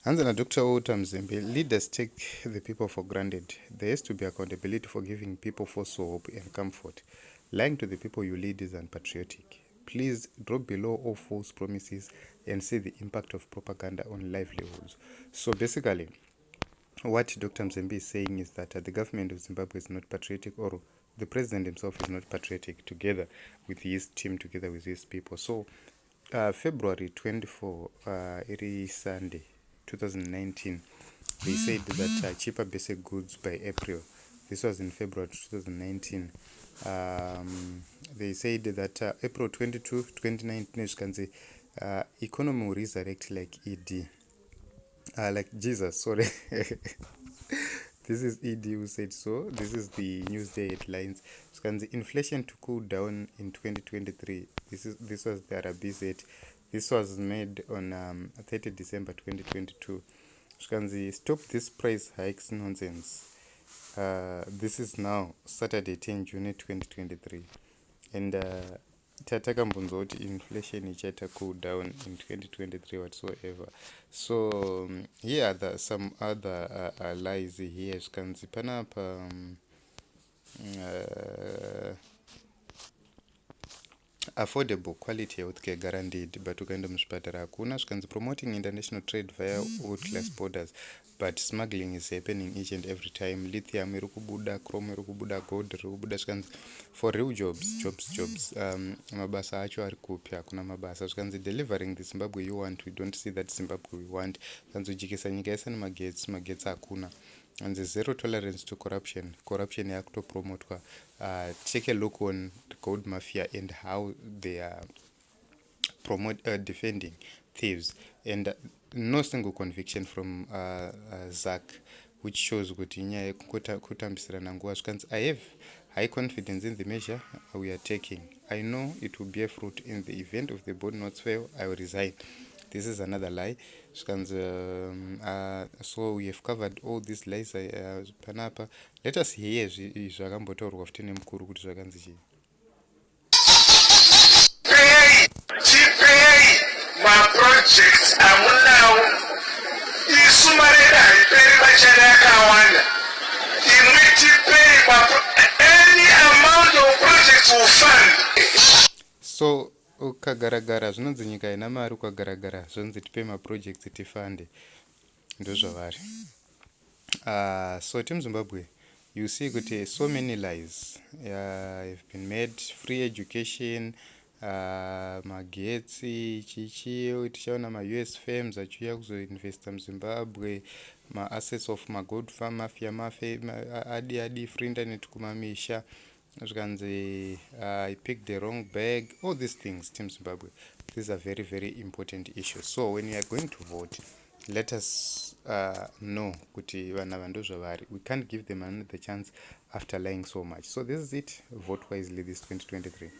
Anzana Dr. Mzembi, leaders take the people for granted. There has to be accountability for giving people false hope and comfort. Lying to the people you lead is unpatriotic. Please drop below all false promises and see the impact of propaganda on livelihoods. So basically, what Dr. Mzembi is saying is that the government of Zimbabwe is not patriotic, or the president himself is not patriotic, together with his team, together with his people. So February 24, it is Sunday, 2019, they said that cheaper basic goods by April. This was in February 2019. They said that April 22, 2019, you can say economy will resurrect like ED. Like Jesus, sorry. This is ED who said so. This is the Newsday headlines. So can the inflation to cool down in 2023. This was the RB said. This was made on 30 December 2022. So can the stop this price hikes nonsense. This is now Saturday 10 June 2023, and tatakambonzwa kuti inflation ichaita cool down in 2023 whatsoever. So here are some other lies here. Zvikanzi panapa affordable quality healthcare guaranteed, but ukaenda muzvipatara hakuna. Zvikanzi promoting international trade via outclass borders, but smuggling is happening each and every time. Lithium iri kubuda, chrome iri kubuda, gold iri kubuda. Zvikanzi for real jobs, mabasa acho ari kupi? Hakuna mabasa. Zvikanzi delivering the Zimbabwe you want, we don't see that Zimbabwe we want. Zvikanzi ujikisa nyika yese nemagetsi hakuna. And the zero tolerance to corruption yakutopromotwa. Take a look on the gold mafia and how they are defending thieves, and no single conviction from Zak, which shows kuti nyaya yekutambisirana nguva. Zvikanzi I have high confidence in the measure we are taking. I know it will bear fruit. In the event of the board not fail, I will resign. This is another lie. So we have covered all these lies panapa. Let us hear zvakambotaurwa futi nemukuru kuti zvakanzi chii. Tipei maprojects amunawo, isu mareda hariperi machana yakawanda. Imwe tipei any amount of projects will fund. So ukagaragara zvinonzi nyika ina mari, ukagaragara zvonzi tipe maprojects tifande, ndozvavari. So Team Zimbabwe, you see kuti so many lies have been made. Free education, magetsi chichiyo, tichaona ma-US firms achiuya kuzoinvesta muZimbabwe, ma-assets of ma-gold farm mafia adi free internet kumamisha. Zvikanzi I picked the wrong bag. All these things, Team Zimbabwe, these are very, very important issues. So when we are going to vote, let us know kuti vana vandozvavari. We can't give them another chance after lying so much. So this is it. Vote wisely this 2023.